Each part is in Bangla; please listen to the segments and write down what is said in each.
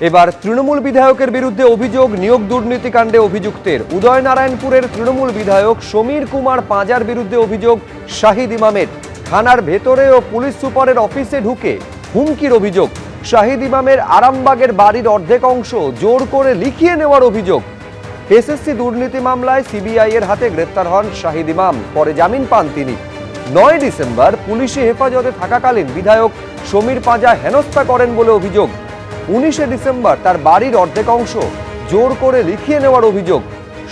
এবার তৃণমূল বিধায়কের বিরুদ্ধে অভিযোগ নিয়োগ দুর্নীতিকাণ্ডে অভিযুক্তের। উদয়নারায়ণপুরের তৃণমূল বিধায়ক সমীর কুমার পাঁজার বিরুদ্ধে অভিযোগ শাহিদ ইমামের। থানার ভেতরে ও পুলিশ সুপারের অফিসে ঢুকে হুমকির অভিযোগ। শাহিদ ইমামের আরামবাগের বাড়ির অর্ধেক অংশ জোর করে লিখিয়ে নেওয়ার অভিযোগ। এসএসসি দুর্নীতি মামলায় সিবিআই এর হাতে গ্রেপ্তার হন শাহিদ ইমাম, পরে জামিন পান তিনি। ৯ ডিসেম্বর পুলিশি হেফাজতে থাকাকালীন বিধায়ক সমীর পাঁজা হেনস্থা করেন বলে অভিযোগ। ১৯ ডিসেম্বর তার বাড়ির অর্ধেক অংশ জোর করে লিখিয়ে নেওয়ার অভিযোগ।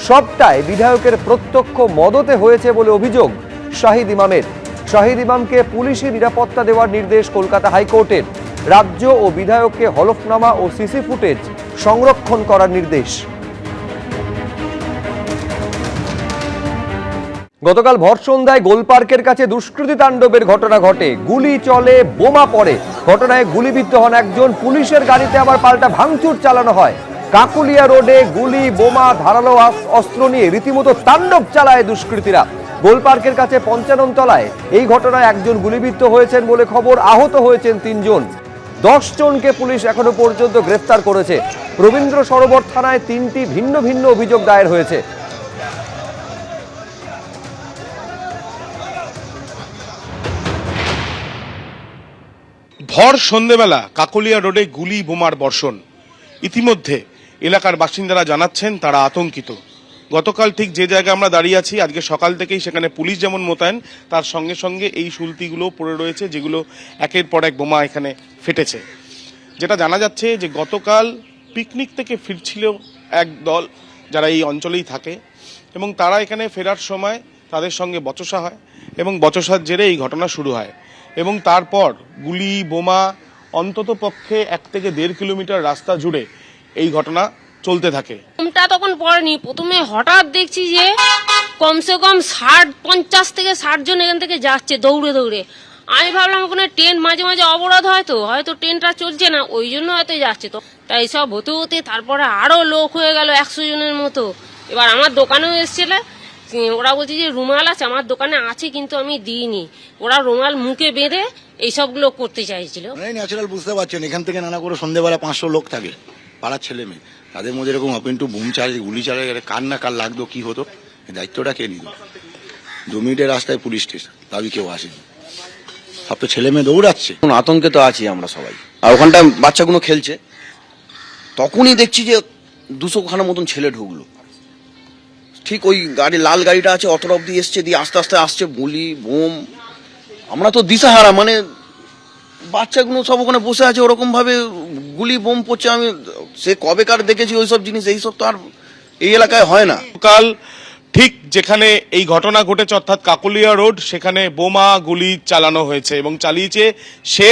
সবটাই বিধায়কের প্রত্যক্ষ মদতে হয়েছে বলে অভিযোগ শাহিদ ইমামের। শাহিদ ইমামকে পুলিশি নিরাপত্তা দেওয়ার নির্দেশ কলকাতা হাইকোর্টের। রাজ্য ও বিধায়ককে হলফনামা ও সিসি ফুটেজ সংরক্ষণ করার নির্দেশ। গতকাল ভর সন্ধ্যায় গোলপার্কের কাছে দুষ্কৃতী তাণ্ডবের ঘটনা ঘটে। গুলি চলে, বোমা পড়ে। ঘটনায় গুলিবিদ্ধ হন একজন। পুলিশের গাড়িতে আবার পাল্টা ভাঙচুর চালানো হয়। কাকুলিয়া রোডে গুলি, বোমা, ধারালো অস্ত্র নিয়ে রীতিমতো তাণ্ডব চালায় দুষ্কৃতীরা। গোলপার্কের কাছে ৫৫ তলায় এই ঘটনায় একজন গুলিবিদ্ধ হয়েছেন বলে খবর। আহত হয়েছেন ৩ জন। ১০ জনকে পুলিশ এখনো পর্যন্ত গ্রেফতার করেছে। রবীন্দ্র সরোবর থানায় ৩টি ভিন্ন ভিন্ন অভিযোগ দায়ের হয়েছে। ভর সন্ধেবেলা কাকলিয়া রোডে গুলি বোমার বর্ষণ। ইতিমধ্যে এলাকার বাসিন্দারা জানাচ্ছেন তারা আতঙ্কিত। গতকাল ঠিক যে জায়গায় আমরা দাঁড়িয়ে আছি, আজকে সকাল থেকেই সেখানে পুলিশ যেমন মোতায়েন, তার সঙ্গে সঙ্গে এই শুলতিগুলো পড়ে রয়েছে, যেগুলো একের পর এক বোমা এখানে ফেটেছে। যেটা জানা যাচ্ছে যে গতকাল পিকনিক থেকে ফিরছিল এক দল যারা এই অঞ্চলেই থাকে, এবং তারা এখানে ফেরার সময় তাদের সঙ্গে বচসা হয় এবং বচসার জেরে এই ঘটনা শুরু হয়। এবং তারপর গুলি বোমা অন্তত পক্ষে ১ থেকে ১.৫ কিলোমিটার রাস্তা জুড়ে এই ঘটনা চলতে থাকে। তখন পড়েনি, প্রথমে হঠাৎ দেখছি যে কমসে কম ৫০ থেকে ৬০ জন এখান থেকে যাচ্ছে দৌড়ে দৌড়ে। আমি ভাবলাম ওখানে ট্রেন মাঝে মাঝে অবরোধ হয়তো ট্রেনটা চলছে না, ওই জন্য হয়তো যাচ্ছে। তো তাই সব হতে হতে তারপরে আরো লোক হয়ে গেল ১০০ জনের মতো। এবার আমার দোকানেও এসেছিল, ওরা বলছে যে রুমাল আছে, আমার দোকানে আছে কিন্তু আমি দিইনি। ওরা রুমাল মুখে বেঁধে এইসবগুলো করতে চাইছিল। ন্যাচারাল বুঝতে পারছেন, এখান থেকে নানা করে সন্ধ্যেবেলা ৫০০ লোক থাকে, পাড়ার ছেলে মেয়ে, তাদের মধ্যে এরকম ওপেন টু বুম চালিয়ে গুলি চালিয়ে কার না কার লাগতো, কি হতো, দায়িত্বটা কে নিত? ২ মিনিটের রাস্তায় পুলিশ স্টেশন, তাই কেউ আসেনি। সব তো ছেলে মেয়ে দৌড়াচ্ছে। আতঙ্কে তো আছি আমরা সবাই। আর ওখানটা বাচ্চাগুলো খেলছে, তখনই দেখছি যে ২০০ খানার মতন ছেলে ঢুকলো। ঠিক ওই গাড়ি, লাল গাড়িটা আছে, অত অব্দি এসছে, দিয়ে আস্তে আস্তে আসছে গুলি বোম। আমরা তো দিশাহারা, মানে বাচ্চাগুলো সব ওখানে বসে আছে, ওরকম ভাবে গুলি বোম পড়ছে। আমি সে কবেকার দেখেছি ওইসব জিনিস, এইসব তো আর এই এলাকায় হয় না। কাল ঠিক যেখানে এই ঘটনা ঘটেছে, অর্থাৎ কাকলিয়া রোড, সেখানে বোমা গুলি চালানো হয়েছে এবং চালিয়েছে সে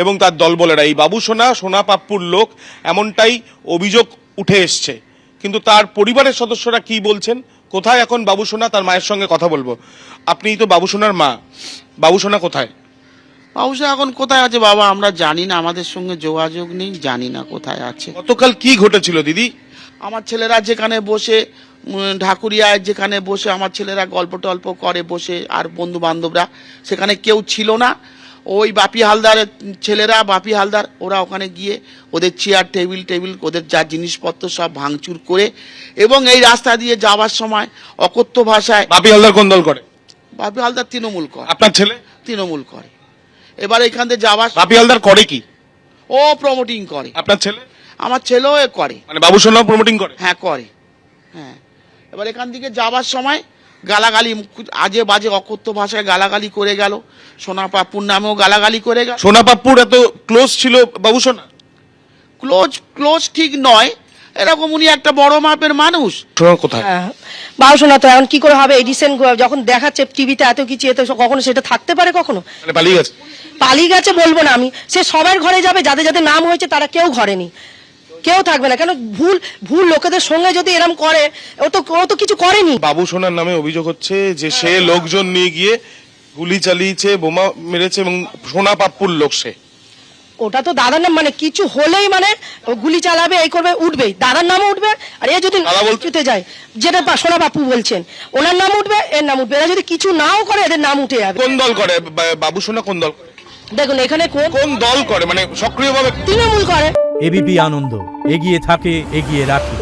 এবং তার দলবলেরা। এই বাবু সোনা পাপ্পুর লোক, এমনটাই অভিযোগ উঠে এসছে। কিন্তু তার পরিবারের সদস্যরা কি বলছেন, কোথায় এখন বাবু সোনা, তার মায়ের সঙ্গে কথা বলবো। আপনি তো বাবু সোনার মা, বাবু সোনা কোথায়? বাবুসোনা এখন কোথায় আছে বাবা আমরা জানি না, আমাদের সঙ্গে যোগাযোগ নেই, জানি না কোথায় আছে। গতকাল কি ঘটেছিল দিদি? আমার ছেলেরা যেখানে বসে, ঢাকুরিয়ায় যেখানে বসে আমার ছেলেরা গল্প টল্প করে বসে, আর বন্ধু বান্ধবরা, সেখানে কেউ ছিল না। ওই বাপি হালদারের ছেলেরা, বাপি হালদার, ওরা ওখানে গিয়ে ওদের চেয়ার টেবিল ওদের যা জিনিসপত্র সব ভাঙচুর করে, এবং এই রাস্তা দিয়ে যাওয়ার সময় অকথ্য ভাষায়। বাপি হালদার কোন দল করে? বাপি হালদার তৃণমূল করে। আপনার ছেলে? তৃণমূল করে। এবার এখান থেকে যাওয়ার, বাপি হালদার করে কি? ও প্রমোটিং করে। আপনার ছেলে? আমার ছেলেও করে। মানে বাবু সোনাও প্রমোটিং করে? হ্যাঁ করে, হ্যাঁ। এবার এখান থেকে যাওয়ার সময় গালাগালি, আজে বাজে অকথ্য ভাষায় গালাগালি করে গেল। সোনা পাপ্পুর নামেও গালাগালি করে গেল। সোনা পাপ্পুর এত ক্লোজ ছিল বাবু সোনা? ক্লোজ ঠিক নয়, এরকম উনি একটা বড় মাপের মানুষ। কোথায়? বাবু সোনা তো এখন কি করে হবে? এই রিসেন্ট যখন দেখাচ্ছে টিভিতে এত কিছু, এত কখনো সেটা থাকতে পারে? কখনো মানে পালিয়ে গেছে? পালিয়ে গেছে বলবো না আমি, সে সবার ঘরে যাবে, যাদের যাদের নাম হয়েছে তারা কেউ ঘরে নেই, কেউ থাকবে না। কেন ভুল লোকেদের সঙ্গে যদি এরকম করে, ও তো কিছু করেনি। বাবু সোনার নামে অভিযোগ হচ্ছে যে সে লোকজন নিয়ে গিয়ে গুলি চালিয়েছে, বোমা মেরেছে, এবং সোনা পাপ্পুর লোক সে। ওটা তো দাদার নাম, মানে কিছু হলেই মানে গুলি চালাবে, এই করবে, উঠবেই, দাদার নামও উঠবে। আর এ যদি কিছুতে যায়, যেটা সোনা বাপু বলছেন, ওনার নাম উঠবে, এর নাম উঠবে। এরা যদি কিছু নাও করে, এদের নাম উঠে যাবে। কোন দল করে বাবু সোনা? কোন দল করে? দেখুন এখানে কোন দল করে, মানে সক্রিয়ভাবে? তৃণমূল করে। এবিপি আনন্দ, এগিয়ে থাকে, এগিয়ে রাখে।